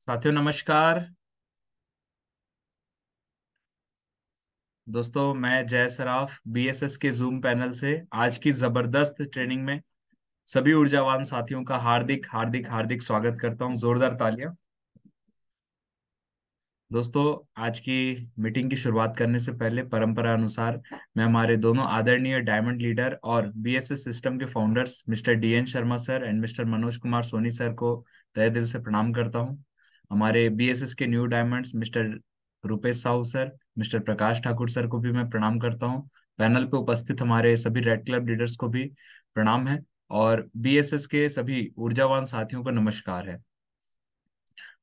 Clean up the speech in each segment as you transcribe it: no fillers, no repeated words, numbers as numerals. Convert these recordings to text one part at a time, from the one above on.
साथियों नमस्कार। दोस्तों मैं जय सराफ बीएसएस के जूम पैनल से आज की जबरदस्त ट्रेनिंग में सभी ऊर्जावान साथियों का हार्दिक हार्दिक हार्दिक स्वागत करता हूं। जोरदार तालियां। दोस्तों आज की मीटिंग की शुरुआत करने से पहले परंपरा अनुसार मैं हमारे दोनों आदरणीय डायमंड लीडर और बीएसएस सिस्टम के founders mister DN Sharma sir and mister Manoj Kumar Soni sir को तहे दिल से प्रणाम करता हूं। हमारे बीएसएस के new diamonds mister Rupesh Sahu sir, mister Prakash Thakur sir को भी मैं प्रणाम करता हूं। पैनल पे उपस्थित हमारे सभी रेड क्लब लीडर्स को भी प्रणाम है और बीएसएस के सभी ऊर्जावान साथियों को नमस्कार है।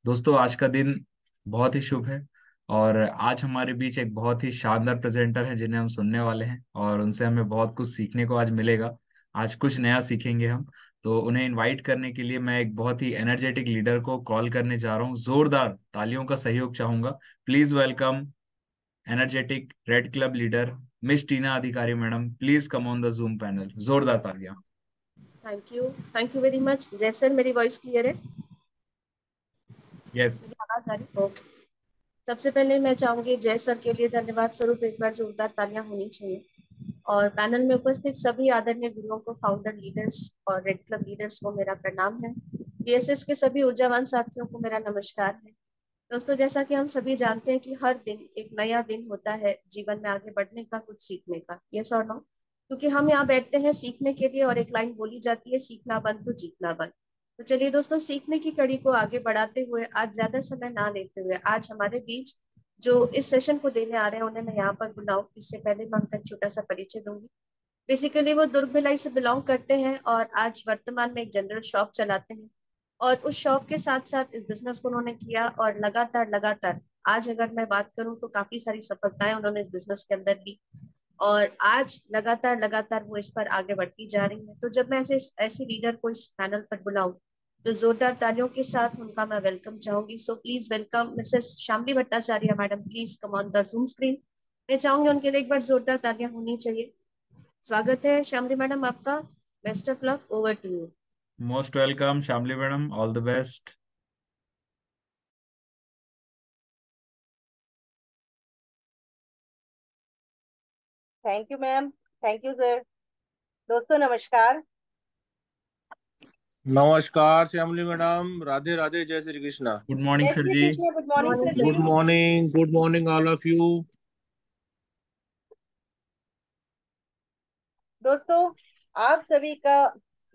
दोस्तों आज का दिन बहुत ही शुभ है और आज हमारे बीच एक बहुत ही शानदार प्रेजेंटर है जिन्हें हम सुनने वाले हैं और उनसे हमें बहुत कुछ सीखने को आज मिलेगा। आज कुछ नया सीखेंगे हम। तो उन्हें इनवाइट करने के लिए मैं एक बहुत ही एनर्जेटिक लीडर को कॉल करने जा रहा हूँ। जोरदार तालियों का सहयोग चाहूंगा। Please welcome energetic red club leader miss Tina Adhikari madam. Please come on the Zoom panel. जोरदार तालियां। Thank you very much. जय सर, मेरी वॉइस क्लियर है? यस। मुझे आवाज आ रही है? ओके। सबसे पहले मैं चाहूंगी जय सर के लिए धन्यवाद स्वरूप एक बार जोरदार तालियां होनी चाहिए। और पैनल में उपस्थित सभी आदरणीय गुरुओं को, फाउंडर लीडर्स और रेड क्लब लीडर्स को मेरा प्रणाम है। बीएसएस के सभी ऊर्जावान साथियों को मेरा नमस्कार है। दोस्तों, जैसा कि हम सभी जानते हैं कि हर दिन एक नया दिन होता है जीवन में आगे बढ़ने का, कुछ सीखने का। यस और नो? क्योंकि हम यहाँ बैठते हैं सीखने के लिए और एक लाइन बोली जाती है, सीखना बंद तो जीतना बंद। तो चलिए दोस्तों, सीखने की कड़ी को आगे बढ़ाते हुए आज ज्यादा समय ना लेते हुए आज हमारे बीच जो इस सेशन को देने आ रहे हैं उन्हें मैं यहाँ पर बुलाऊं, इससे पहले मैं उनका छोटा सा परिचय दूंगी। बेसिकली वो दुर्ग भिलाई से बिलोंग करते हैं और आज वर्तमान में एक जनरल शॉप चलाते हैं। और उस शॉप के साथ साथ इस बिजनेस को उन्होंने किया और लगातार लगातार आज अगर मैं बात करूं तो काफी सारी सफलताएं उन्होंने इस बिजनेस के अंदर ली। और आज लगातार लगातार वो इस पर आगे बढ़ती जा रही है। तो जब मैं ऐसे ऐसे लीडर को इस पैनल पर बुलाऊं तो जोरदार तालियों के साथ उनका मैं वेलकम चाहूंगी। So please welcome missus Shyamali Bhattacharya madam. Please come on the Zoom screen. मैं चाहूंगी उनके लिए एक बार जोरदार तालियां होनी चाहिए। स्वागत है श्यामली मैडम आपका। Best of luck. Over to you. Most welcome Shyamali madam, all the best. Thank you ma'am. Thank you sir. दोस्तों नमस्कार। नमस्कार श्यामली मैडम, राधे राधे, जय श्री कृष्णा। गुड मॉर्निंग जय sir Shri ji. Krishna. Good morning morning sir sir. Good ji. Morning, good morning all of you. दोस्तों आप सभी का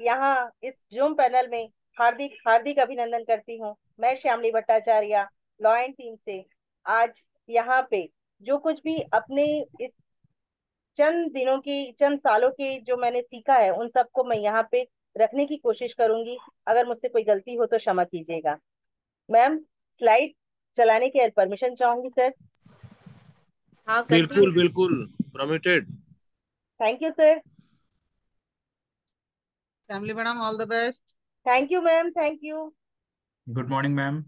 यहाँ इस जूम पैनल में हार्दिक हार्दिक अभिनंदन करती हूँ। मैं श्यामली भट्टाचार्य लॉ एंड टीम से आज यहाँ पे जो कुछ भी अपने इस चंद दिनों की, चंद सालों की जो मैंने सीखा है उन सबको मैं यहाँ पे रखने की कोशिश करूंगी। अगर मुझसे कोई गलती हो तो क्षमा कीजिएगा। मैम, स्लाइड चलाने की परमिशन चाहूंगी सर। हाँ, बिल्कुल कंटिन्यू। बिल्कुल, permitted. Thank you sir. Family madam, all the best. Thank you ma'am. Thank you. Good morning ma'am.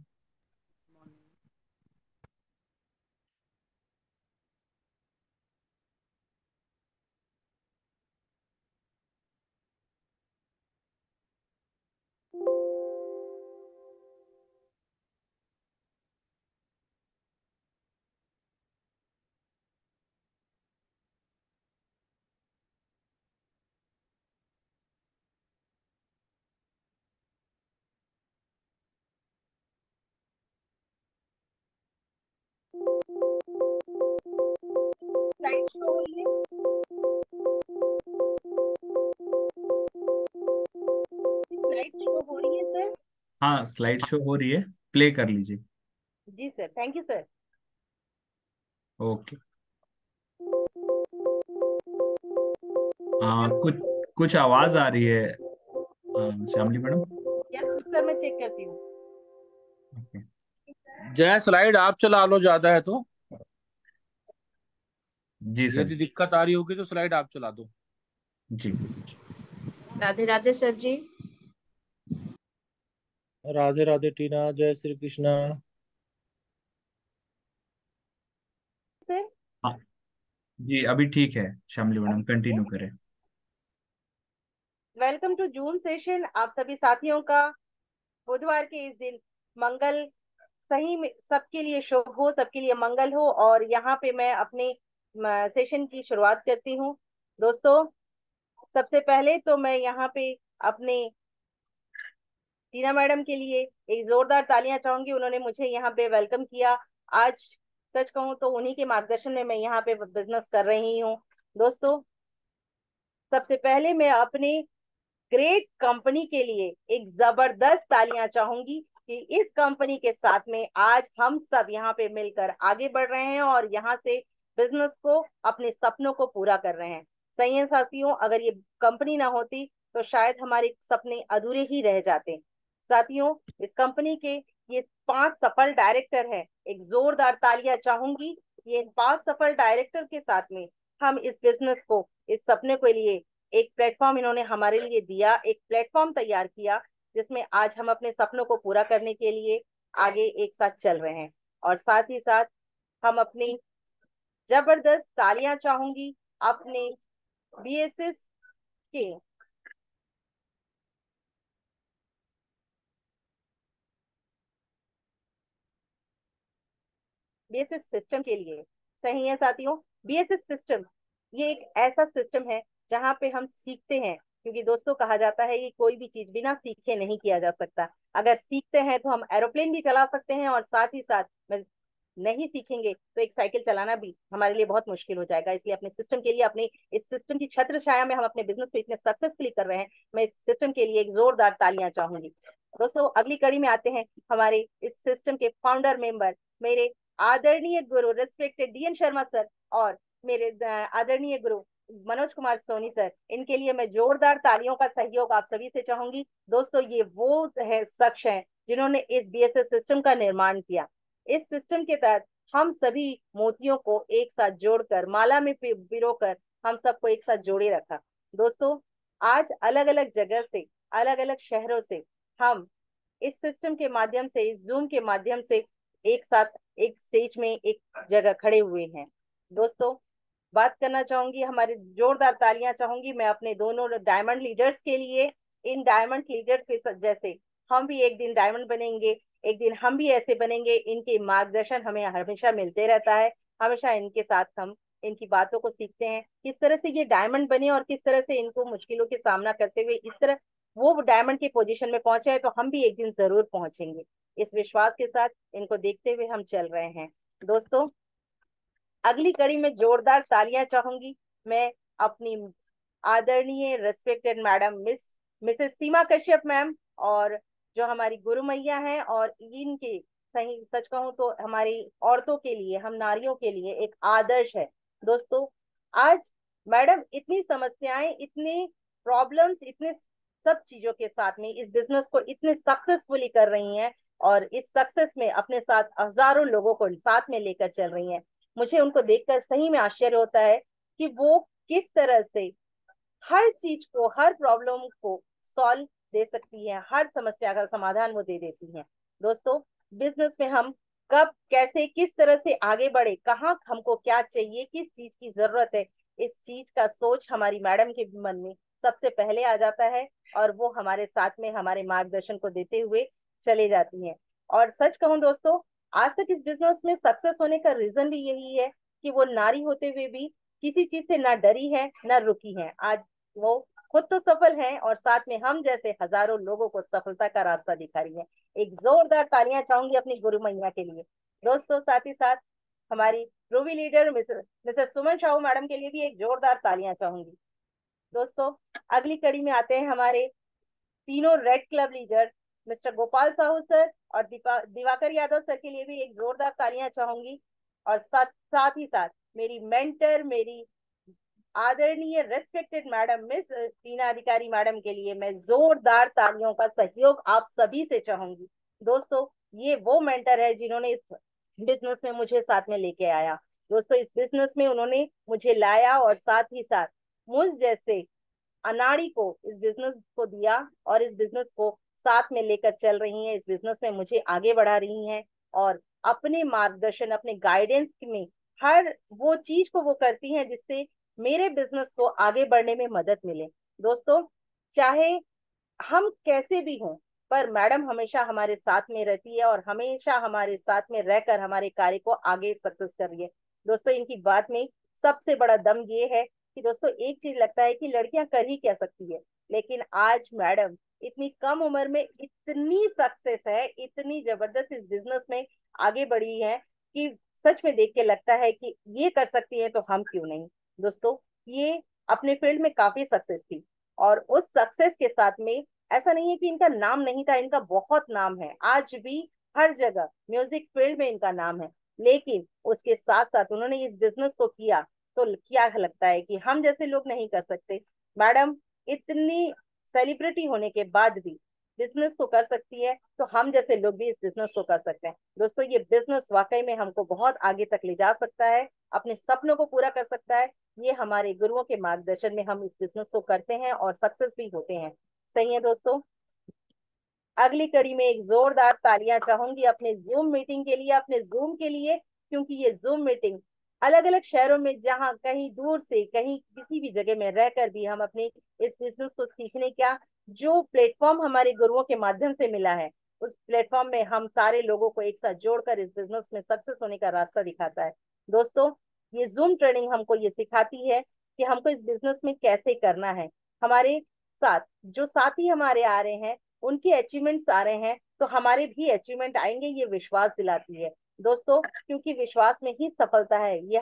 Slide show हो रही है? स्लाइड शो हो रही है सर? हाँ स्लाइड शो हो रही है, प्ले कर लीजिए। जी sir. Thank you sir. Okay. क्या? कुछ कुछ आवाज आ रही है श्यामली मैडम। यस सर, मैं चेक करती हूँ। ओके। जय, स्लाइड आप चला लो, ज्यादा है तो। जी सर। यदि दिक्कत आ रही होगी तो स्लाइड आप चला दो। जी। राधे राधे सर जी। राधे राधे टीना, जय श्री कृष्णा। सर हाँ जी, अभी ठीक है श्यामली मैडम, ओके। कंटिन्यू करें। वेलकम टू जूम सेशन आप सभी साथियों का। बुधवार के इस दिन मंगल सही में सबके लिए शुभ हो, सबके लिए मंगल हो। और यहाँ पे मैं अपने सेशन की शुरुआत करती हूँ। दोस्तों, सबसे पहले तो मैं यहाँ पे अपने टीना मैडम के लिए एक जोरदार तालियां चाहूंगी। उन्होंने मुझे यहाँ पे वेलकम किया। आज सच कहूँ तो उन्हीं के मार्गदर्शन में मैं यहाँ पे बिजनेस कर रही हूँ। दोस्तों, सबसे पहले मैं अपने ग्रेट कंपनी के लिए एक जबरदस्त तालियां चाहूंगी कि इस कंपनी के साथ में आज हम सब यहाँ पे मिलकर आगे बढ़ रहे हैं और यहाँ से बिजनेस को, अपने सपनों को पूरा कर रहे हैं। सही है साथियों, अगर ये कंपनी ना होती तो शायद हमारे सपने अधूरे ही रह जाते। साथियों, इस कंपनी के ये 5 सफल डायरेक्टर हैं। एक जोरदार तालियां चाहूंगी। ये 5 सफल डायरेक्टर के साथ में हम इस बिजनेस को, इस सपने के लिए एक प्लेटफॉर्म इन्होंने हमारे लिए दिया, एक प्लेटफॉर्म तैयार किया जिसमें आज हम अपने सपनों को पूरा करने के लिए आगे एक साथ चल रहे हैं। और साथ ही साथ हम अपनी जबरदस्त तालियां चाहूंगी अपने बीएसएस के बीएसएस सिस्टम के लिए। सही है साथियों, बीएसएस सिस्टम ये एक ऐसा सिस्टम है जहाँ पे हम सीखते हैं, क्योंकि दोस्तों कहा जाता है कि कोई भी चीज बिना सीखे नहीं किया जा सकता। अगर सीखते हैं तो हम एरोप्लेन भी चला सकते हैं, और साथ ही साथ नहीं सीखेंगे तो एक साइकिल चलाना भी हमारे लिए बहुत मुश्किल हो जाएगा। इसलिए अपने सिस्टम के लिए, अपने इस सिस्टम की छत्र छाया में हम अपने बिजनेस को इतने सक्सेसफुली कर रहे हैं, मैं इस सिस्टम के लिए एक जोरदार तालियां चाहूंगी। दोस्तों, अगली कड़ी में आते हैं हमारे इस सिस्टम के फाउंडर मेंबर, मेरे आदरणीय गुरु रिस्पेक्टेड डीएन शर्मा सर, और मेरे आदरणीय गुरु मनोज कुमार सोनी सर। इनके लिए मैं जोरदार तालियों का सहयोग आप सभी से चाहूंगी। दोस्तों, ये वो है शख्स हैं जिन्होंने इस बीएसएस सिस्टम का निर्माण किया। इस सिस्टम के तहत हम सभी मोतियों को एक साथ जोड़कर, माला में पिरोकर हम सबको एक साथ जोड़े रखा। दोस्तों, आज अलग अलग जगह से, अलग अलग शहरों से हम इस सिस्टम के माध्यम से, इस जूम के माध्यम से एक साथ एक स्टेज में एक जगह खड़े हुए हैं। दोस्तों, बात करना चाहूंगी, हमारे जोरदार तालियां चाहूंगी मैं अपने दोनों डायमंड लीडर्स के लिए। इन डायमंड लीडर के जैसे हम भी एक दिन डायमंड बनेंगे, एक दिन हम भी ऐसे बनेंगे। इनके मार्गदर्शन हमें हमेशा मिलते रहता है, हमेशा इनके साथ हम इनकी बातों को सीखते हैं, किस तरह से ये डायमंड बने और किस तरह से इनको मुश्किलों के सामना करते हुए इस तरह वो डायमंड की पोजीशन में पहुंचे हैं। तो हम भी एक दिन जरूर पहुंचेंगे, इस विश्वास के साथ इनको देखते हुए हम चल रहे हैं। दोस्तों, अगली कड़ी में जोरदार तालियां चाहूंगी मैं अपनी आदरणीय रेस्पेक्टेड मैडम मिसेस सीमा कश्यप मैम, और जो हमारी गुरु मैया हैं, और इनके सही सच कहूं तो हमारी औरतों के लिए, हम नारियों के लिए एक आदर्श है। दोस्तों, आज मैडम इतनी समस्याएं, इतनी प्रॉब्लम्स, इतने सब चीजों के साथ में इस बिजनेस को इतने सक्सेसफुली कर रही हैं, और इस सक्सेस में अपने साथ हजारों लोगों को साथ में लेकर चल रही हैं। मुझे उनको देखकर सही में आश्चर्य होता है कि वो किस तरह से हर चीज को, हर प्रॉब्लम को सॉल्व दे सकती है, हर समस्या का समाधान वो दे देती हैं। दोस्तों, बिजनेस में हम कब, कैसे, किस तरह से आगे बढ़े, कहाँ हमको क्या चाहिए, किस चीज की जरूरत है, इस चीज का सोच हमारी मैडम के मन में सबसे पहले आ जाता है, और वो हमारे साथ में हमारे मार्गदर्शन को देते हुए चले जाती हैं। और सच कहूं दोस्तों, आज तक इस बिजनेस में सक्सेस होने का रीजन भी यही है कि वो नारी होते हुए भी किसी चीज से ना डरी है, ना रुकी है। आज वो खुद तो सफल हैं और साथ में हम जैसे हजारों लोगों को सफलता का रास्ता दिखा रही है। एक जोरदार तालियां चाहूंगी अपनी गुरु मैया के लिए। दोस्तों, साथ ही साथ हमारी रूबी लीडर मिसेस सुमन साहू मैडम के लिए भी एक जोरदार तालियां चाहूंगी। दोस्तों, अगली कड़ी में आते हैं हमारे तीनों red club leader mister Gopal Sahu sir और दिवाकर यादव सर के लिए भी एक जोरदार तालियां चाहूंगी। और साथ साथ ही साथ मेरी मेंटर, मेरी आदरणीय respected madam miss Tina Adhikari madam के लिए मैं जोरदार तालियों का सहयोग आप सभी से चाहूंगी। दोस्तों, ये वो मेंटर है जिन्होंने इस बिजनेस में मुझे साथ में लेके आया। दोस्तों, इस बिजनेस में उन्होंने मुझे लाया और साथ ही साथ मुझ जैसे अनाड़ी को इस बिजनेस को दिया, और इस बिजनेस को साथ में लेकर चल रही हैं, इस बिजनेस में मुझे आगे बढ़ा रही हैं, और अपने मार्गदर्शन, अपने गाइडेंस में हर वो चीज को वो करती हैं जिससे मेरे बिजनेस को आगे बढ़ने में मदद मिले। दोस्तों, चाहे हम कैसे भी हों, पर मैडम हमेशा हमारे साथ में रहती है और हमेशा हमारे साथ में रहकर हमारे कार्य को आगे सक्सेस कर रही है। दोस्तों इनकी बात में सबसे बड़ा दम ये है कि दोस्तों एक चीज लगता है कि लड़कियां कर ही क्या सकती है, लेकिन आज मैडम इतनी कम उम्र में इतनी सक्सेस है, इतनी जबरदस्त इस बिजनेस में आगे बढ़ी है कि सच में देख के लगता है कि ये कर सकती है तो हम क्यों नहीं। दोस्तों ये अपने फील्ड में काफी सक्सेस थी और उस सक्सेस के साथ में ऐसा नहीं है कि इनका नाम नहीं था, इनका बहुत नाम है, आज भी हर जगह म्यूजिक फील्ड में इनका नाम है। लेकिन उसके साथ साथ उन्होंने इस बिजनेस को किया, तो क्या लगता है कि हम जैसे लोग नहीं कर सकते? मैडम इतनी सेलिब्रिटी होने के बाद भी बिजनेस को कर सकती है, तो हम जैसे लोग भी इस बिजनेस को कर सकते हैं। दोस्तों ये बिजनेस वाकई में हमको बहुत आगे तक ले जा सकता है, अपने सपनों को पूरा कर सकता है। ये हमारे गुरुओं के मार्गदर्शन में हम इस बिजनेस को करते हैं और सक्सेस भी होते हैं। सही है दोस्तों। अगली कड़ी में एक जोरदार तालियां चाहूंगी अपने जूम मीटिंग के लिए, अपने जूम के लिए, क्योंकि ये जूम मीटिंग अलग अलग शहरों में, जहां कहीं दूर से कहीं किसी भी जगह में रहकर भी हम अपने इस बिजनेस को सीखने का जो प्लेटफॉर्म हमारे गुरुओं के माध्यम से मिला है, उस प्लेटफॉर्म में हम सारे लोगों को एक साथ जोड़कर इस बिजनेस में सक्सेस होने का रास्ता दिखाता है। दोस्तों ये जूम ट्रेनिंग हमको ये सिखाती है कि हमको इस बिजनेस में कैसे करना है। हमारे साथ जो साथी हमारे आ रहे हैं, उनके अचीवमेंट्स आ रहे हैं, तो हमारे भी अचीवमेंट आएंगे, ये विश्वास दिलाती है दोस्तों। क्योंकि विश्वास में ही सफलता है, ये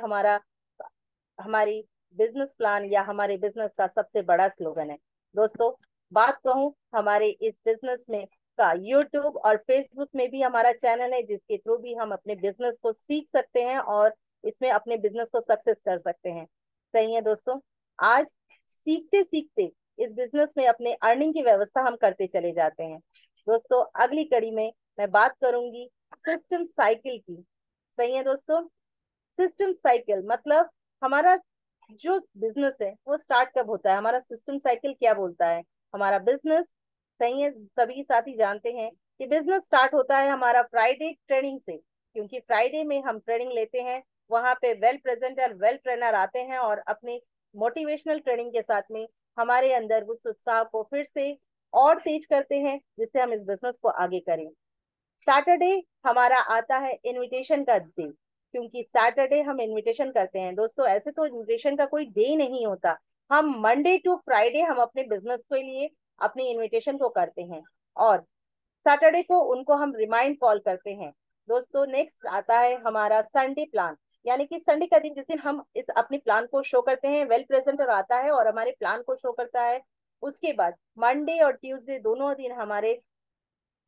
हमारी बिजनेस प्लान या हमारे बिजनेस का सबसे बड़ा स्लोगन है। दोस्तों बात कहूँ हमारे इस बिजनेस में का यूट्यूब और फेसबुक में भी हमारा चैनल है, जिसके थ्रू भी हम अपने बिजनेस को सीख सकते हैं और इसमें अपने बिजनेस को सक्सेस कर सकते हैं। सही है दोस्तों। आज सीखते सीखते इस बिजनेस में अपने अर्निंग की व्यवस्था हम करते चले जाते हैं। दोस्तों अगली कड़ी में मैं बात करूंगी सिस्टम साइकिल की। सही है दोस्तों। सिस्टम साइकिल मतलब हमारा जो बिजनेस है वो स्टार्ट कब होता है, हमारा सिस्टम साइकिल क्या बोलता है हमारा बिजनेस। सही है, सभी साथी जानते हैं कि बिजनेस स्टार्ट होता है हमारा फ्राइडे ट्रेनिंग से, क्योंकि फ्राइडे में हम ट्रेनिंग लेते हैं, वहां पे वेल प्रेजेंटर वेल ट्रेनर आते हैं और अपने मोटिवेशनल ट्रेनिंग के साथ में हमारे अंदर उस उत्साह को फिर से और तेज करते हैं, जिससे हम इस बिजनेस को आगे करें। सैटरडे हमारा आता है इनविटेशन का दिन, क्योंकि सैटरडे हम इनविटेशन करते हैं। दोस्तों ऐसे तो इनविटेशन का कोई डे नहीं होता, हम मंडे टू फ्राइडे हम अपने बिजनेस के लिए अपनी इनविटेशन को करते हैं और सैटरडे को उनको हम रिमाइंड कॉल करते हैं। दोस्तों नेक्स्ट आता है हमारा संडे प्लान, यानी कि संडे का दिन जिस दिन हम इस अपने प्लान को शो करते हैं, वेल प्रेजेंटर आता है और हमारे प्लान को शो करता है। उसके बाद मंडे और ट्यूसडे दोनों दिन हमारे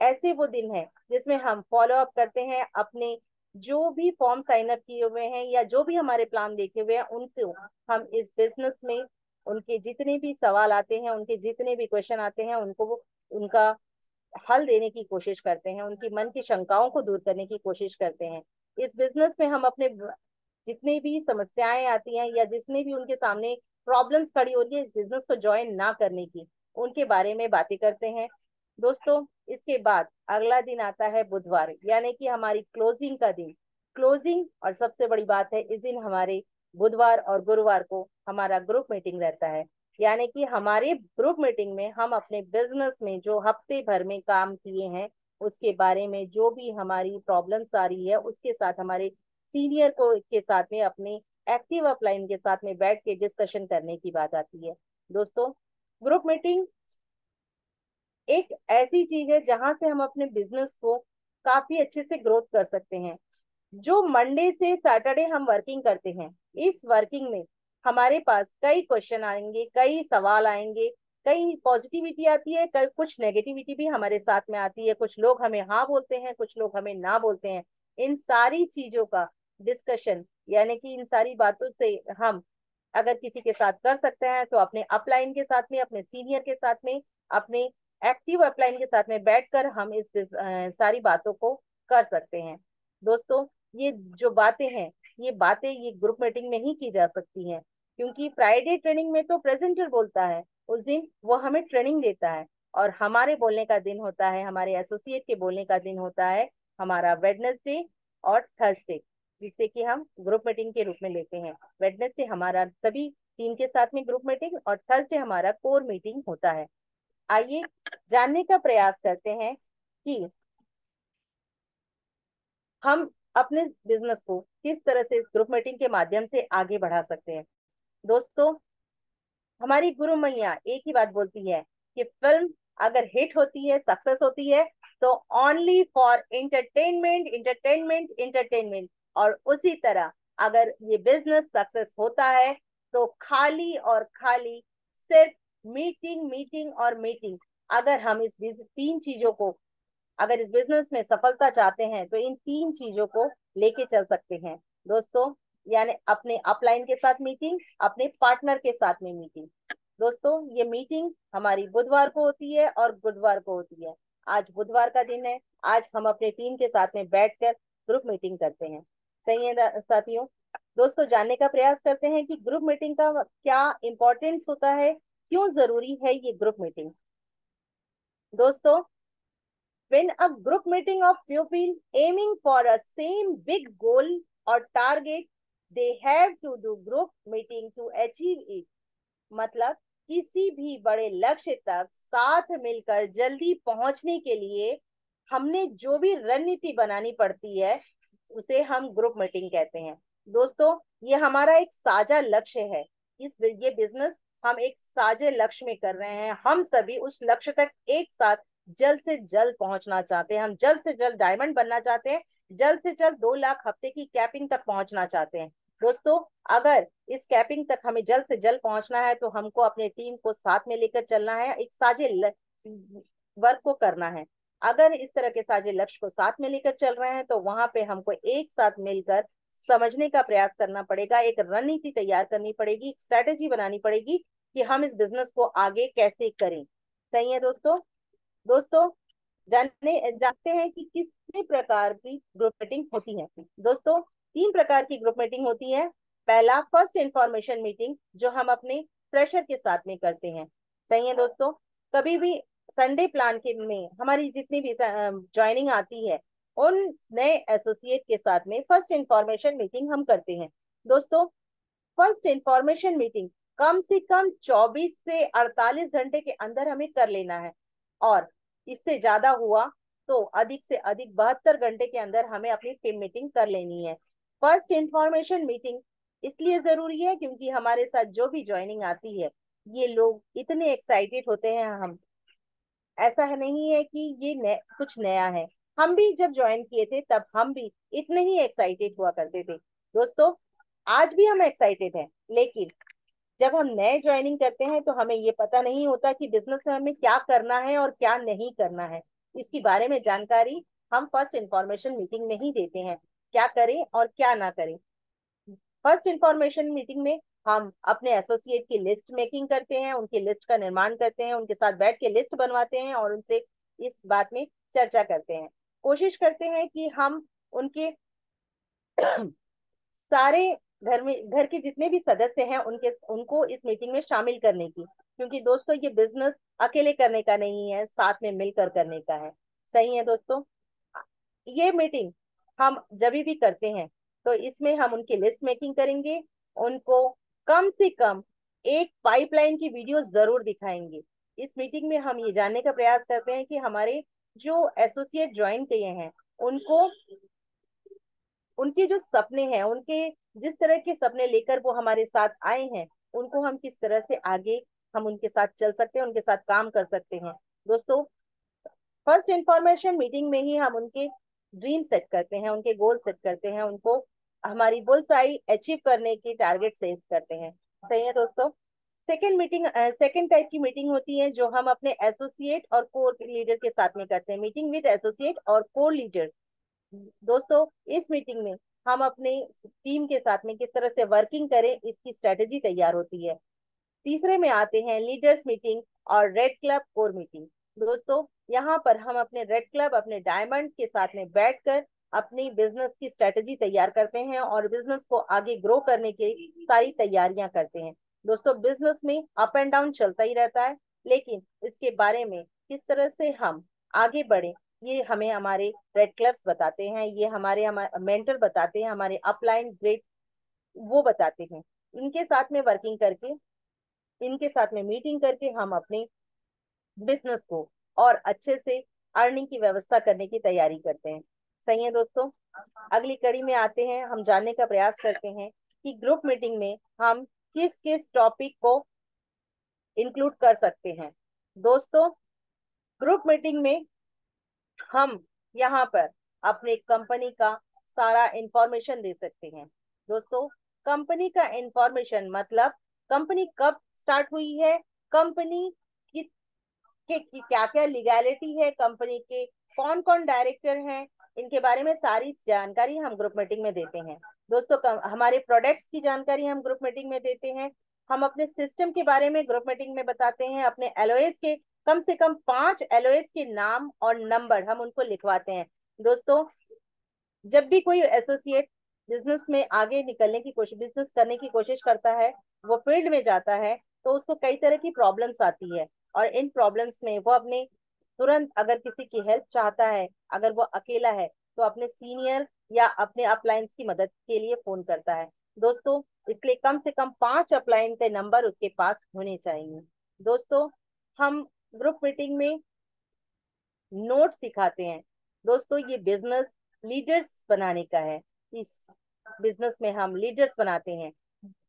ऐसे वो दिन है जिसमें हम फॉलो अप करते हैं अपने जो भी फॉर्म साइन अप किए हुए हैं या जो भी हमारे प्लान देखे हुए हैं, उनको हम इस बिजनेस में उनके जितने भी सवाल आते हैं, उनके जितने भी क्वेश्चन आते हैं, उनका हल देने की कोशिश करते हैं, उनकी मन की शंकाओं को दूर करने की कोशिश करते हैं। इस बिजनेस में हम अपने जितनी भी समस्याएं आती हैं या जितने भी उनके सामने प्रॉब्लम्स खड़ी हो रही है इस बिजनेस को ज्वाइन ना करने की, उनके बारे में बातें करते हैं। दोस्तों इसके बाद अगला दिन आता है बुधवार, यानी कि हमारी क्लोजिंग का दिन। क्लोजिंग और सबसे बड़ी बात है, इस दिन हमारे बुधवार और गुरुवार को हमारा ग्रुप मीटिंग रहता है, यानी कि हमारे ग्रुप मीटिंग में हम अपने बिजनेस में जो हफ्ते भर में काम किए हैं उसके बारे में, जो भी हमारी प्रॉब्लम्स आ रही है उसके साथ हमारे सीनियर को के साथ में अपने एक्टिव अपलाइन के साथ में बैठ के डिस्कशन करने की बात आती है। दोस्तों ग्रुप मीटिंग एक ऐसी चीज है जहां से हम अपने बिजनेस को काफी अच्छे से ग्रोथ कर सकते हैं। जो मंडे से सैटरडे हम वर्किंग करते हैं, इस वर्किंग में हमारे पास कई क्वेश्चन आएंगे, कई सवाल आएंगे, कई पॉजिटिविटी आती है, कई कुछ नेगेटिविटी भी हमारे साथ में आती है। कुछ लोग हमें हाँ बोलते हैं, कुछ लोग हमें ना बोलते हैं। इन सारी चीजों का डिस्कशन, यानी कि इन सारी बातों से हम अगर किसी के साथ कर सकते हैं तो अपने अपलाइन के साथ में, अपने सीनियर के साथ में, अपने एक्टिव अपलाइन के साथ में बैठकर हम इस सारी बातों को कर सकते हैं। दोस्तों ये जो बातें हैं, ये ग्रुप मीटिंग में ही की जा सकती हैं, क्योंकि फ्राइडे ट्रेनिंग में तो प्रेजेंटर बोलता है, उस दिन वो हमें ट्रेनिंग देता है, और हमारे बोलने का दिन होता है, हमारे एसोसिएट के बोलने का दिन होता है हमारा वेडनेसडे और थर्सडे, जिसे कि हम ग्रुप मीटिंग के रूप में लेते हैं। वेडनेसडे हमारा सभी टीम के साथ में ग्रुप मीटिंग और थर्सडे हमारा कोर मीटिंग होता है। आइए जानने का प्रयास करते हैं कि हम अपने बिजनेस को किस तरह से इस ग्रुप मीटिंग के माध्यम से आगे बढ़ा सकते हैं। दोस्तों, हमारी गुरु मैया एक ही बात बोलती है कि फिल्म अगर हिट होती है, सक्सेस होती है, तो only for entertainment, entertainment, entertainment. और उसी तरह अगर ये बिजनेस सक्सेस होता है तो खाली और खाली सिर्फ मीटिंग, मीटिंग और मीटिंग। अगर हम इस तीन चीजों को, अगर इस बिजनेस में सफलता चाहते हैं तो इन तीन चीजों को लेके चल सकते हैं दोस्तों। यानी अपने अपलाइन के साथ मीटिंग, अपने पार्टनर के साथ में मीटिंग। दोस्तों, ये मीटिंग हमारी बुधवार को होती है और गुरुवार को होती है। आज बुधवार का दिन है, आज हम अपने टीम के साथ में बैठकर ग्रुप मीटिंग करते हैं। सही है साथियों। दोस्तों, जानने का प्रयास करते हैं कि ग्रुप मीटिंग का क्या इंपॉर्टेंस होता है, क्यों जरूरी है ये ग्रुप मीटिंग। दोस्तों, when a group meeting of pupils aiming for a same big goal or target, they have to do group meeting to achieve it। मतलब किसी भी बड़े लक्ष्य तक साथ मिलकर जल्दी पहुंचने के लिए हमने जो भी रणनीति बनानी पड़ती है उसे हम ग्रुप मीटिंग कहते हैं। दोस्तों, ये हमारा एक साझा लक्ष्य है। ये बिजनेस हम एक साझे लक्ष्य में कर रहे हैं। हम सभी उस लक्ष्य तक एक साथ जल्द से जल्द पहुंचना चाहते हैं। हम जल्द से जल्द डायमंड बनना चाहते हैं, जल्द से जल्द 2 लाख हफ्ते की कैपिंग तक पहुंचना चाहते हैं। दोस्तों, अगर इस कैपिंग तक हमें जल्द से जल्द पहुंचना है तो हमको अपने टीम को साथ में लेकर चलना है, एक साझे वर्क को करना है। अगर इस तरह के साझे लक्ष्य को साथ में लेकर चल रहे हैं तो वहां पे हमको एक साथ मिलकर समझने का प्रयास करना पड़ेगा, एक रणनीति तैयार करनी पड़ेगी, एक स्ट्रेटेजी बनानी पड़ेगी कि हम इस बिजनेस को आगे कैसे करें। सही है दोस्तों। दोस्तों, जानते हैं कि कितने प्रकार की ग्रुप मीटिंग होती है। दोस्तों, 3 प्रकार की ग्रुप मीटिंग होती है। पहला, फर्स्ट इंफॉर्मेशन मीटिंग, जो हम अपने फ्रेशर के साथ में करते हैं। सही है दोस्तों। कभी भी संडे प्लान के में हमारी जितनी भी ज्वाइनिंग आती है उन नए एसोसिएट के साथ में फर्स्ट इंफॉर्मेशन मीटिंग हम करते हैं। दोस्तों, फर्स्ट इंफॉर्मेशन मीटिंग कम से कम 24 से 48 घंटे के अंदर हमें कर लेना है, और इससे ज्यादा हुआ तो अधिक से अधिक 72 घंटे के अंदर हमें अपनी टीम मीटिंग कर लेनी है। फर्स्ट इंफॉर्मेशन मीटिंग इसलिए जरूरी है क्योंकि हमारे साथ जो भी ज्वाइनिंग आती है ये लोग इतने एक्साइटेड होते हैं। हम ऐसा है नहीं है कि ये कुछ नया है, हम भी जब ज्वाइन किए थे तब हम भी इतने ही एक्साइटेड हुआ करते थे। दोस्तों, आज भी हम एक्साइटेड हैं, लेकिन जब हम नए ज्वाइनिंग करते हैं तो हमें ये पता नहीं होता कि बिजनेस में हमें क्या करना है और क्या नहीं करना है। इसके बारे में जानकारी हम फर्स्ट इंफॉर्मेशन मीटिंग में ही देते हैं, क्या करें और क्या ना करें। फर्स्ट इंफॉर्मेशन मीटिंग में हम अपने एसोसिएट की लिस्ट मेकिंग करते हैं, उनकी लिस्ट का निर्माण करते हैं, उनके साथ बैठ के लिस्ट बनवाते हैं और उनसे इस बात में चर्चा करते हैं। कोशिश करते हैं कि हम उनके सारे घर के जितने भी सदस्य हैं उनको इस मीटिंग में शामिल करने की, क्योंकि दोस्तों ये बिजनेस अकेले करने का नहीं है, साथ में मिलकर करने का है। सही है दोस्तों। ये मीटिंग हम जब भी करते हैं तो इसमें हम उनकी लिस्ट मेकिंग करेंगे, उनको कम से कम एक पाइपलाइन की वीडियो जरूर दिखाएंगे। इस मीटिंग में हम ये जानने का प्रयास करते हैं कि हमारे जो एसोसिएट ज्वाइन किए हैं उनको उनके जो सपने हैं, उनके जिस तरह के सपने लेकर वो हमारे साथ आए हैं, उनको हम किस तरह से आगे हम उनके साथ चल सकते हैं, उनके साथ काम कर सकते हैं। दोस्तों, फर्स्ट इंफॉर्मेशन मीटिंग में ही हम उनके ड्रीम सेट करते हैं, उनके गोल सेट करते हैं, उनको हमारी बुल्स आई अचीव करने की टारगेट सेट करते हैं। सही है दोस्तों। सेकेंड टाइप की मीटिंग होती है जो हम अपने एसोसिएट और कोर लीडर के साथ में करते हैं, मीटिंग विद एसोसिएट और कोर लीडर। दोस्तों, इस मीटिंग में हम अपने टीम के साथ में किस तरह से वर्किंग करें इसकी स्ट्रेटेजी तैयार होती है। तीसरे में आते हैं लीडर्स मीटिंग और रेड क्लब कोर मीटिंग। दोस्तों, यहाँ पर हम अपने रेड क्लब, अपने डायमंड के साथ में बैठकर अपनी बिजनेस की स्ट्रेटेजी तैयार करते हैं और बिजनेस को आगे ग्रो करने की सारी तैयारियां करते हैं। दोस्तों, बिजनेस में अप एंड डाउन चलता ही रहता है, लेकिन इसके बारे में किस तरह से हम आगे बढ़े ये हमें हमारे रेड क्लब्स बताते हैं, ये हमारे मेंटर बताते हैं, हमारे अपलाइन ग्रेड वो बताते हैं। इनके साथ में वर्किंग करके, इनके साथ में मीटिंग करके हम अपने बिजनेस को और अच्छे से अर्निंग की व्यवस्था करने की तैयारी करते हैं। सही है दोस्तों। अगली कड़ी में आते हैं, हम जानने का प्रयास करते हैं कि ग्रुप मीटिंग में हम किस किस टॉपिक को इंक्लूड कर सकते हैं। दोस्तों, ग्रुप मीटिंग में हम यहाँ पर अपने कंपनी का सारा इंफॉर्मेशन दे सकते हैं। दोस्तों, कंपनी का इंफॉर्मेशन मतलब कंपनी कब स्टार्ट हुई है, कंपनी की क्या क्या लीगैलिटी है, कंपनी के कौन कौन डायरेक्टर हैं, इनके बारे में सारी जानकारी हम ग्रुप मीटिंग में देते हैं। दोस्तों, हमारे प्रोडक्ट्स की जानकारी हम ग्रुप मीटिंग में देते हैं। हम अपने सिस्टम के बारे में ग्रुप मीटिंग में बताते हैं। अपने एलओएस के कम से कम 5 एलओएस के नाम और नंबर हम उनको लिखवाते हैं। दोस्तों, जब भी कोई एसोसिएट बिजनेस में आगे निकलने की कोशिश, बिजनेस करने की कोशिश करता है, वो फील्ड में जाता है, तो उसको कई तरह की प्रॉब्लम्स आती है। और इन प्रॉब्लम्स में वो अपने तुरंत अगर किसी की हेल्प चाहता है, अगर वो अकेला है, तो अपने सीनियर या अपने अपलाइंस की मदद के लिए फोन करता है। दोस्तों, इसलिए कम से कम 5 अपलाइन के नंबर उसके पास होने चाहिए। दोस्तों, हम ग्रुप मीटिंग में नोट सिखाते हैं। दोस्तों, ये बिजनेस लीडर्स बनाने का है। इस बिजनेस में हम लीडर्स बनाते हैं।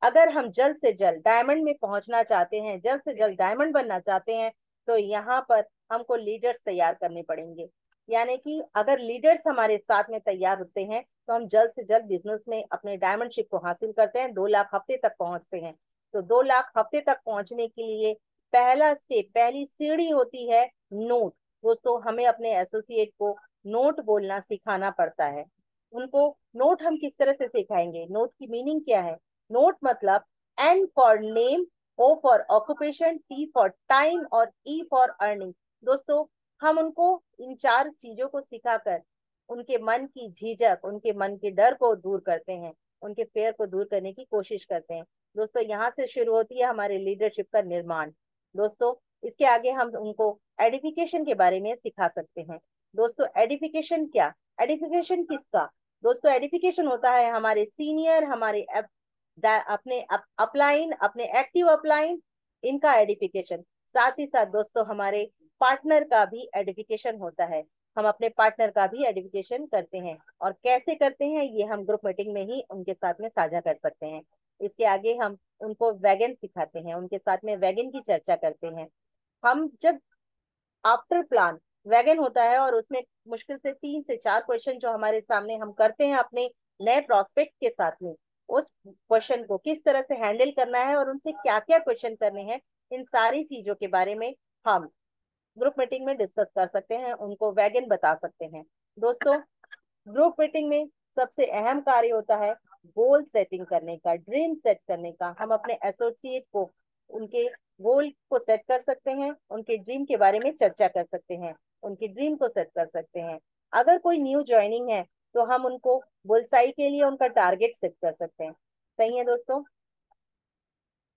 अगर हम जल्द से जल्द डायमंड में पहुंचना चाहते हैं, जल्द से जल्द डायमंड बनना चाहते हैं, तो यहाँ पर हमको लीडर्स तैयार करने पड़ेंगे। यानी कि अगर लीडर्स हमारे साथ में तैयार होते हैं, तो हम जल्द से जल्द बिजनेस में अपने डायमंडशिप को हासिल करते हैं, 2 लाख हफ्ते तक पहुंचते हैं। तो 2 लाख हफ्ते तक पहुंचने के लिए पहला स्टेप, पहली सीढ़ी होती है नोट। दोस्तों, हमें अपने एसोसिएट को नोट बोलना सिखाना पड़ता है। उनको नोट हम किस तरह से सिखाएंगे, नोट की मीनिंग क्या है। नोट मतलब N for name, O for occupation, T for time और E फॉर अर्निंग। दोस्तों, हम उनको इन 4 चीजों को सिखाकर उनके मन की झिझक, उनके मन के डर को दूर करते हैं, उनके फेयर को दूर करने की कोशिश करते हैं। दोस्तों, यहाँ से शुरू होती है हमारे लीडरशिप का निर्माण। दोस्तों, इसके आगे हम उनको एडिफिकेशन के बारे में सिखा सकते हैं। दोस्तों, एडिफिकेशन क्या, एडिफिकेशन किसका। दोस्तों, एडिफिकेशन होता है हमारे सीनियर, हमारे अपने अपलाइन, अपने एक्टिव अपलाइन, इनका एडिफिकेशन। साथ ही साथ दोस्तों, हमारे पार्टनर का भी एडिफिकेशन होता है। हम अपने पार्टनर का भी एडिफिकेशन करते हैं, और कैसे करते हैं ये हम ग्रुप मीटिंग में ही उनके साथ में साझा कर सकते हैं। इसके आगे हम उनको वैगन सिखाते हैं, उनके साथ में वैगन की चर्चा करते हैं। हम जब आफ्टर प्लान वैगन होता है और उसमें मुश्किल से 3 से 4 क्वेश्चन जो हमारे सामने हम करते हैं अपने नए प्रोस्पेक्ट के साथ में, उस क्वेश्चन को किस तरह से हैंडल करना है और उनसे क्या क्या क्वेश्चन करने हैं, इन सारी चीजों के बारे में हम ग्रुप मीटिंग में डिस्कस कर सकते हैं, उनको वैगन बता सकते हैं। दोस्तों, ग्रुप मीटिंग में सबसे अहम कार्य होता है गोल सेटिंग करने का, ड्रीम सेट करने का। हम अपने एसोसिएट को उनके गोल को सेट कर सकते हैं, उनके ड्रीम के बारे में चर्चा कर सकते हैं, उनके ड्रीम को सेट कर सकते हैं। अगर कोई न्यू ज्वाइनिंग है, तो हम उनको बुलसाई के लिए उनका टारगेट सेट कर सकते हैं। सही है दोस्तों।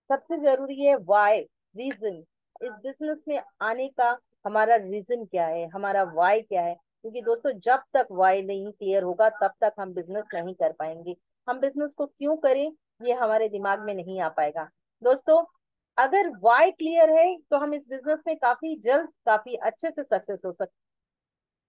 सबसे जरूरी है वाई, रीजन। इस बिजनेस में आने का हमारा रीजन क्या है, हमारा वाई क्या है। क्योंकि दोस्तों, जब तक वाई नहीं क्लियर होगा, तब तक हम बिजनेस नहीं कर पाएंगे। हम बिजनेस को क्यों करें, ये हमारे दिमाग में नहीं आ पाएगा। दोस्तों, अगर वाई क्लियर है, तो हम इस बिजनेस में काफी जल्द, काफी अच्छे से सक्सेस हो सकते,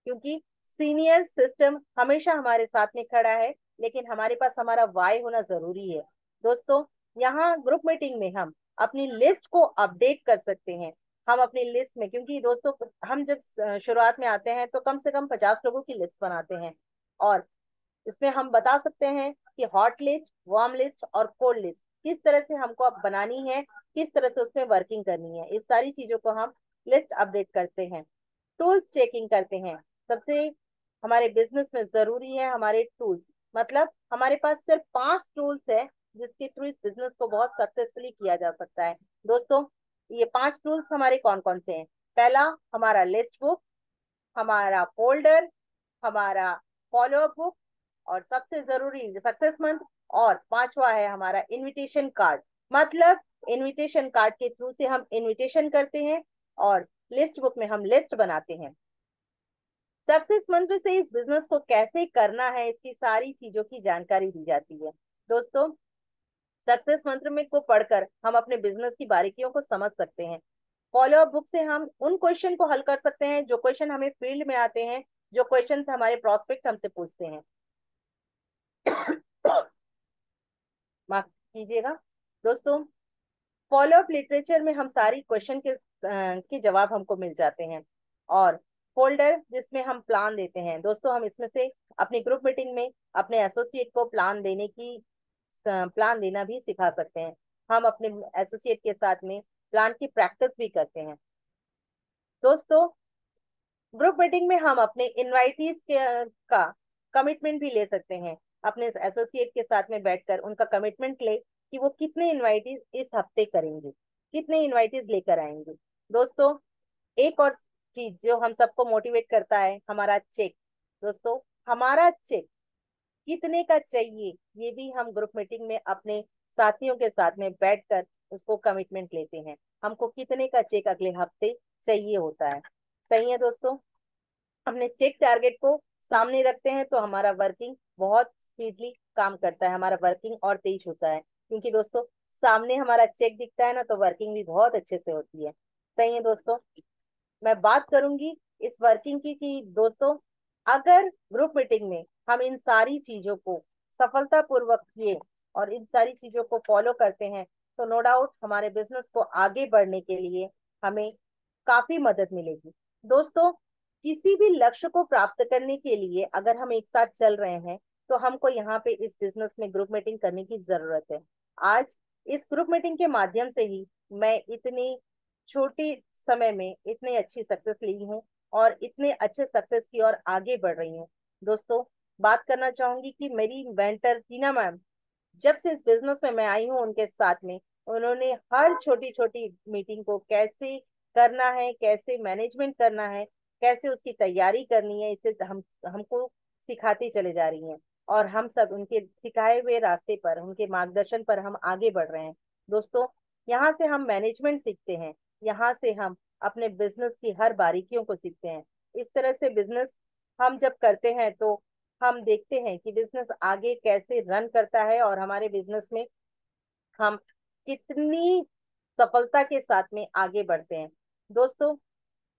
क्योंकि सीनियर सिस्टम हमेशा हमारे साथ में खड़ा है, लेकिन हमारे पास हमारा वाई होना जरूरी है। दोस्तों, यहाँ ग्रुप मीटिंग में हम अपनी लिस्ट को अपडेट कर सकते हैं। हम अपनी लिस्ट में, क्योंकि दोस्तों हम जब शुरुआत में आते हैं, तो कम से कम 50 लोगों की लिस्ट बनाते हैं, और इसमें हम बता सकते हैं कि हॉट लिस्ट, वार्म लिस्ट और कोल्ड लिस्ट किस तरह से हमको अब बनानी है, किस तरह से उसमें वर्किंग करनी है। इस सारी चीजों को हम लिस्ट अपडेट करते हैं। टूल्स चेकिंग करते हैं। सबसे हमारे बिजनेस में जरूरी है हमारे टूल्स। मतलब हमारे पास सिर्फ 5 टूल्स है जिसके थ्रू इस बिजनेस को बहुत सक्सेसफुली किया जा सकता है। दोस्तों, ये 5 टूल्स हमारे कौन कौन से हैं। पहला, हमारा लिस्ट बुक, हमारा फोल्डर, हमारा फॉलो अप बुक, और सबसे जरूरी सक्सेस मंथ, और 5वां है हमारा इनविटेशन कार्ड। मतलब इनविटेशन कार्ड के थ्रू से हम इनविटेशन करते हैं, और लिस्ट बुक में हम लिस्ट बनाते हैं। सक्सेस मंत्र से इस बिजनेस को कैसे करना है, इसकी सारी चीजों की जानकारी दी जाती है। दोस्तों, सक्सेस मंत्र में को पढ़कर हम अपने बिजनेस की बारीकियों को समझ सकते हैं। फॉलो अप बुक से हम उन क्वेश्चन को हल कर सकते हैं जो क्वेश्चन हमें फील्ड में आते हैं, जो क्वेश्चन हमारे प्रोस्पेक्ट हमसे पूछते हैं। माफ कीजिएगा दोस्तों, फॉलो अप लिटरेचर में हम सारी क्वेश्चन के जवाब हमको मिल जाते हैं। और फोल्डर जिसमें हम प्लान देते हैं दोस्तों, हम इसमें से अपनी ग्रुप मीटिंग में अपने एसोसिएट को प्लान देना भी सिखा सकते हैं। हम अपने एसोसिएट के साथ में प्लान की प्रैक्टिस भी करते हैं। दोस्तों, ग्रुप मीटिंग में हम अपने इनवाइटीज का कमिटमेंट भी ले सकते हैं। अपने एसोसिएट के साथ में बैठकर उनका कमिटमेंट ले कि वो कितने इनवाइटीज इस हफ्ते करेंगे, कितने इनवाइटीज लेकर आएंगे। दोस्तों, एक और चीज जो हम सबको मोटिवेट करता है, हमारा चेक। दोस्तों, हमारा चेक कितने का चाहिए, ये भी हम ग्रुप मीटिंग में अपने साथियों के साथ में बैठकर उसको कमिटमेंट लेते हैं। हमको कितने का चेक अगले हफ्ते चाहिए होता है। सही है दोस्तों, अपने चेक टारगेट को सामने रखते हैं तो हमारा वर्किंग बहुत स्पीडली काम करता है, हमारा वर्किंग और तेज होता है। क्योंकि दोस्तों, सामने हमारा चेक दिखता है ना, तो वर्किंग भी बहुत अच्छे से होती है। सही है दोस्तों, मैं बात करूंगी इस वर्किंग की कि दोस्तों, अगर ग्रुप मीटिंग में हम इन सारी चीजों को सफलतापूर्वक किए और इन सारी चीजों को फॉलो करते हैं, तो नो डाउट हमारे बिजनेस को आगे बढ़ने के लिए हमें काफी मदद मिलेगी। दोस्तों, किसी भी लक्ष्य को प्राप्त करने के लिए अगर हम एक साथ चल रहे हैं, तो हमको यहाँ पे इस बिजनेस में ग्रुप मीटिंग करने की जरूरत है। आज इस ग्रुप मीटिंग के माध्यम से ही मैं इतनी छोटी समय में इतनी अच्छी सक्सेस ली हूँ और इतने अच्छे सक्सेस की ओर आगे बढ़ रही हूँ। दोस्तों, बात करना चाहूंगी कि मेरी मेंटर टीना मैम, जब से इस बिजनेस में मैं आई हूँ उनके साथ में, उन्होंने हर छोटी छोटी मीटिंग को कैसे करना है, कैसे मैनेजमेंट करना है, कैसे उसकी तैयारी करनी है, इसे हमको सिखाती चले जा रही हैं। और हम सब उनके सिखाए हुए रास्ते पर, उनके मार्गदर्शन पर हम आगे बढ़ रहे हैं। दोस्तों, यहाँ से हम मैनेजमेंट सीखते हैं, यहाँ से हम अपने बिजनेस की हर बारीकियों को सीखते हैं। इस तरह से बिजनेस हम जब करते हैं तो हम देखते हैं कि बिजनेस आगे कैसे रन करता है और हमारे बिजनेस में हम कितनी सफलता के साथ में आगे बढ़ते हैं। दोस्तों,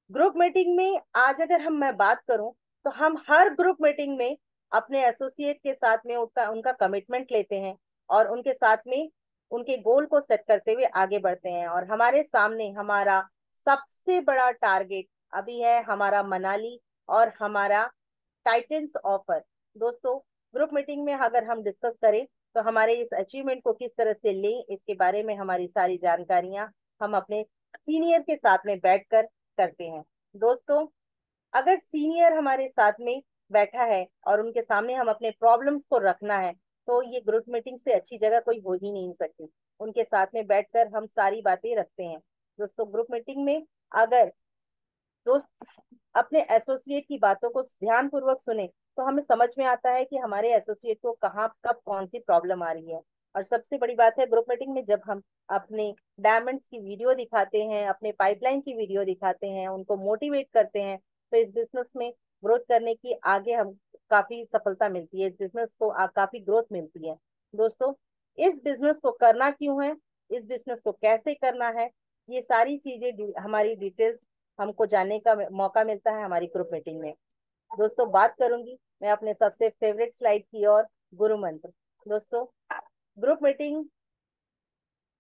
ग्रुप मीटिंग में आज अगर मैं बात करूं, तो हम हर ग्रुप मीटिंग में अपने एसोसिएट के साथ में उनका उनका कमिटमेंट लेते हैं और उनके साथ में उनके गोल को सेट करते हुए आगे बढ़ते हैं। और हमारे सामने हमारा सबसे बड़ा टारगेट अभी है हमारा मनाली और हमारा टाइटन्स ऑफर। दोस्तों, ग्रुप मीटिंग में अगर हम डिस्कस करें तो हमारे इस अचीवमेंट को किस तरह से लें, इसके बारे में हमारी सारी जानकारियां हम अपने सीनियर के साथ में बैठकर करते हैं। दोस्तों, अगर सीनियर हमारे साथ में बैठा है और उनके सामने हम अपने प्रॉब्लम्स को रखना है, तो ये ग्रुप मीटिंग से अच्छी जगह कोई हो ही नहीं सकती। उनके साथ में बैठकर हम सारी बातें रखते हैं। दोस्तों, ग्रुप मीटिंग में अगर दोस्त अपने एसोसिएट की बातों को ध्यान पूर्वक सुने, तो हमें समझ में आता है कि हमारे एसोसिएट को कहाँ कब कौन सी प्रॉब्लम आ रही है। और सबसे बड़ी बात है, ग्रुप मीटिंग में जब हम अपने डायमंड्स की वीडियो दिखाते हैं, अपने पाइपलाइन की वीडियो दिखाते हैं, उनको मोटिवेट करते हैं, तो इस बिजनेस में ग्रोथ करने की आगे हम काफी सफलता मिलती है, इस बिजनेस को काफी ग्रोथ मिलती है। दोस्तों, इस बिजनेस को करना क्यों है, इस बिजनेस को कैसे करना है, ये सारी चीजें हमारी डिटेल्स हमको जानने का मौका मिलता है हमारी ग्रुप मीटिंग में। दोस्तों, बात करूंगी मैं अपने सबसे फेवरेट स्लाइड की और, गुरु मंत्र। दोस्तों, ग्रुप मीटिंग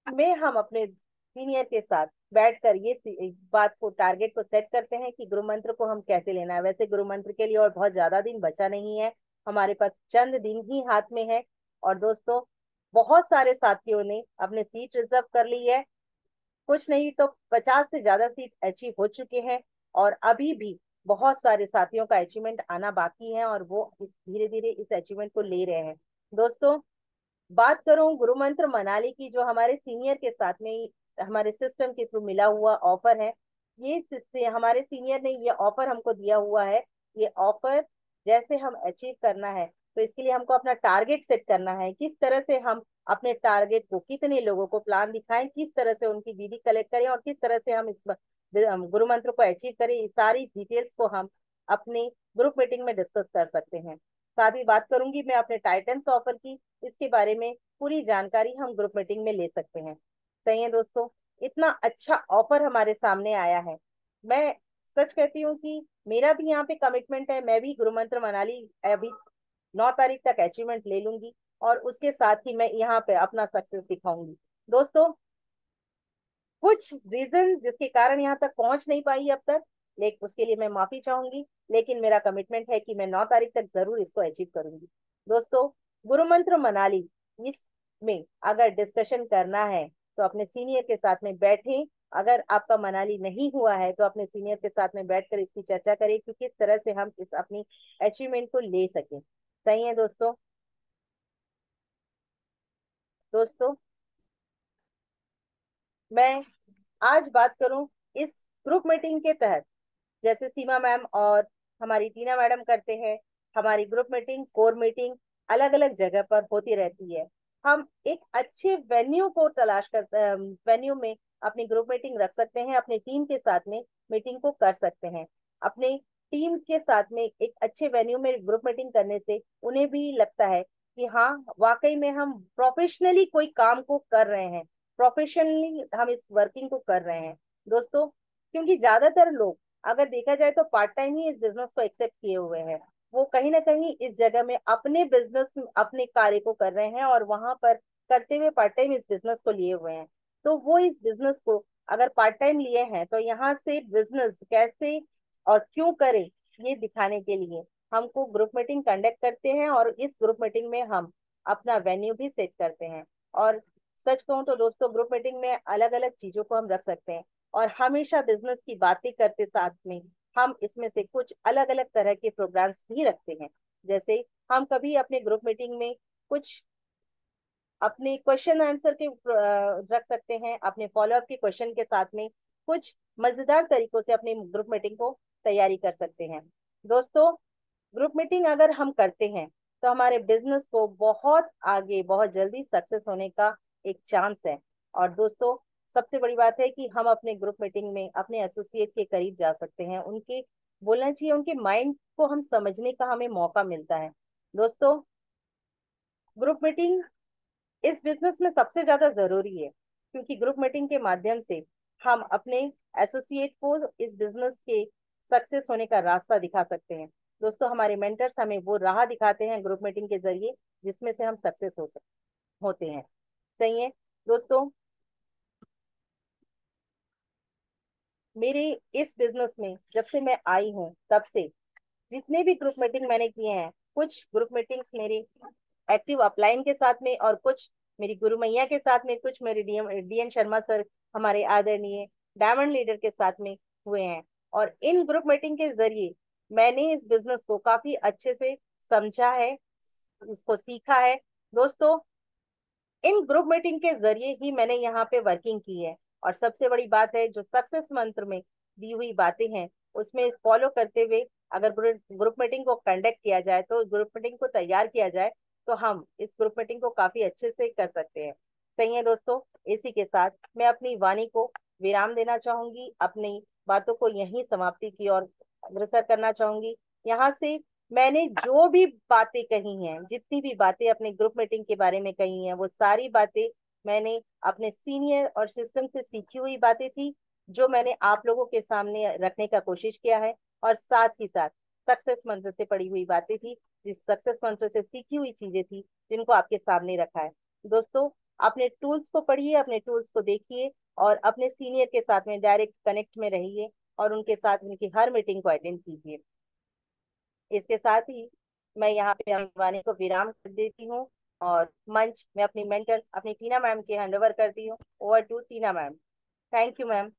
में हम अपने सीनियर के साथ बैठकर ये बात को, टारगेट को सेट करते हैं कि गुरु मंत्र को हम कैसे लेना है। वैसे गुरु मंत्र के लिए और बहुत ज्यादा दिन बचा नहीं है, हमारे पास चंद दिन ही हाथ में है। और दोस्तों, बहुत सारे साथियों ने अपने सीट रिजर्व कर ली है, कुछ नहीं तो 50 से ज्यादा सीट अचीव हो चुके हैं। और अभी भी बहुत सारे साथियों का अचीवमेंट आना बाकी है और वो इस धीरे धीरे इस अचीवमेंट को ले रहे हैं। दोस्तों, बात करूं गुरु मंत्र मनाली की, जो हमारे सीनियर के साथ में ही हमारे सिस्टम के थ्रू मिला हुआ ऑफर है, हमारे सीनियर ने ये ऑफर हमको दिया हुआ है। ये ऑफर जैसे हम अचीव करना है, तो इसके लिए हमको अपना टारगेट सेट करना है, किस तरह से हम अपने टारगेट को, कितने लोगों को प्लान दिखाएं, किस तरह से उनकी डीडी कलेक्ट करें और किस तरह से हम इस गुरु मंत्र को अचीव करें, इस सारी डिटेल्स को हम अपने ग्रुप मीटिंग में डिस्कस कर सकते हैं। साथ ही बात करूंगी मैं अपने टाइटन्स ऑफर की, इसके बारे में पूरी जानकारी हम ग्रुप मीटिंग में ले सकते हैं। सही है दोस्तों, इतना अच्छा ऑफर हमारे सामने आया है। मैं सच कहती हूँ कि मेरा भी यहाँ पे कमिटमेंट है, मैं भी गुरु मंत्र मनाली अभी 9 तारीख तक अचीवमेंट ले लूंगी और उसके साथ ही मैं यहाँ पे अपना सक्सेस दिखाऊंगी। दोस्तों, कुछ रीजन जिसके कारण यहाँ तक पहुंच नहीं पाई अब तक, लेकिन उसके लिए मैं माफी चाहूंगी, लेकिन मेरा कमिटमेंट है कि मैं 9 तारीख तक जरूर इसको अचीव करूंगी। दोस्तों, गुरु मंत्र मनाली इसमें अगर डिस्कशन करना है तो अपने सीनियर के साथ में बैठें। अगर आपका मनाली नहीं हुआ है तो अपने सीनियर के साथ में बैठकर इसकी चर्चा करें कि किस तरह से हम इस अपनी अचीवमेंट को ले सकें। सही है दोस्तों? दोस्तों, मैं आज बात करूं इस ग्रुप मीटिंग के तहत, जैसे सीमा मैम और हमारी टीना मैडम करते हैं, हमारी ग्रुप मीटिंग, कोर मीटिंग अलग अलग जगह पर होती रहती है। हम एक अच्छे वेन्यू को तलाश कर वेन्यू में अपनी ग्रुप मीटिंग रख सकते हैं, अपनी टीम के साथ में मीटिंग को कर सकते हैं। अपने टीम के साथ में एक अच्छे वेन्यू में ग्रुप मीटिंग करने से उन्हें भी लगता है कि हाँ, वाकई में हम प्रोफेशनली कोई काम को कर रहे हैं, प्रोफेशनली हम इस वर्किंग को कर रहे हैं। दोस्तों, क्योंकि ज्यादातर लोग अगर देखा जाए तो पार्ट टाइम ही इस बिजनेस को एक्सेप्ट किए हुए हैं। वो कहीं ना कहीं इस जगह में अपने बिजनेस, अपने कार्य को कर रहे हैं और वहां पर करते हुए पार्ट टाइम इस बिजनेस को लिए हुए हैं। तो वो इस बिजनेस को अगर पार्ट टाइम लिए हैं तो यहाँ से बिजनेस कैसे और क्यों करें, ये दिखाने के लिए हमको ग्रुप मीटिंग कंडक्ट करते हैं और इस ग्रुप मीटिंग में हम अपना वेन्यू भी सेट करते हैं। और सच कहूँ तो दोस्तों, ग्रुप मीटिंग में अलग अलग चीजों को हम रख सकते हैं और हमेशा बिजनेस की बातें करते साथ में हम इसमें से कुछ अलग अलग तरह के प्रोग्राम्स भी रखते हैं। जैसे हम कभी अपने ग्रुप मीटिंग में कुछ अपने क्वेश्चन आंसर के रख सकते हैं, अपने फॉलोअप के क्वेश्चन के साथ में कुछ मजेदार तरीकों से अपनी ग्रुप मीटिंग को तैयारी कर सकते हैं। दोस्तों, ग्रुप मीटिंग अगर हम करते हैं तो हमारे बिजनेस को बहुत आगे, बहुत जल्दी सक्सेस होने का एक चांस है। और दोस्तों, सबसे बड़ी बात है कि हम अपने ग्रुप मीटिंग में अपने एसोसिएट के करीब जा सकते हैं, उनके बोलना चाहिए, उनके माइंड को हम समझने का हमें मौका मिलता है। दोस्तों, ग्रुप मीटिंग इस बिजनेस में सबसे ज्यादा जरूरी है, क्योंकि ग्रुप मीटिंग के माध्यम से हम अपने एसोसिएट को इस बिजनेस के सक्सेस होने का रास्ता दिखा सकते हैं। दोस्तों, हमारे मेंटर्स हमें वो राह दिखाते हैं ग्रुप मीटिंग के जरिए जिसमें से हम सक्सेस होते हैं। सही है दोस्तों? मेरे इस बिजनेस में जब से मैं आई हूँ तब से जितने भी ग्रुप मीटिंग मैंने किए हैं, कुछ ग्रुप मीटिंग्स मेरी एक्टिव अपलाइन के साथ में और कुछ मेरी गुरु मैया के साथ में, कुछ मेरे डीएन शर्मा सर, हमारे आदरणीय डायमंड लीडर के साथ में हुए हैं। और इन ग्रुप मीटिंग के जरिए मैंने इस बिजनेस को काफी अच्छे से समझा है, इसको सीखा है। दोस्तों, इन ग्रुप मीटिंग के जरिए ही मैंने यहाँ पे वर्किंग की है। और सबसे बड़ी बात है, जो सक्सेस मंत्र में दी हुई बातें हैं उसमें फॉलो करते हुए अगर ग्रुप मीटिंग को कंडक्ट किया जाए, तो ग्रुप मीटिंग को तैयार किया जाए, तो हम इस ग्रुप मीटिंग को काफी अच्छे से कर सकते हैं। सही है दोस्तों? इसी के साथ मैं अपनी वाणी को विराम देना चाहूंगी, अपनी बातों को यहीं समाप्ति की ओर अग्रसर करना चाहूंगी। यहाँ से मैंने जो भी बातें कही हैं, जितनी भी बातें अपने ग्रुप मीटिंग के बारे में कही हैं, वो सारी बातें मैंने अपने सीनियर और सिस्टम से सीखी हुई बातें थी, जो मैंने आप लोगों के सामने रखने का कोशिश किया है। और साथ ही साथ सक्सेस मंत्र से पढ़ी हुई बातें थी, जिस सक्सेस मंत्र से सीखी हुई चीजें थी, जिनको आपके सामने रखा है। दोस्तों, अपने टूल्स को पढ़िए, अपने टूल्स को देखिए और अपने सीनियर के साथ में डायरेक्ट कनेक्ट में रहिए और उनके साथ उनकी हर मीटिंग को अटेंड कीजिए। इसके साथ ही मैं यहाँ पे अपनी वाणी को विराम कर देती हूँ और मंच में अपनी मेंटर, अपनी टीना मैम के हैंड ओवर करती हूँ। Over to Tina ma'am. Thank you ma'am.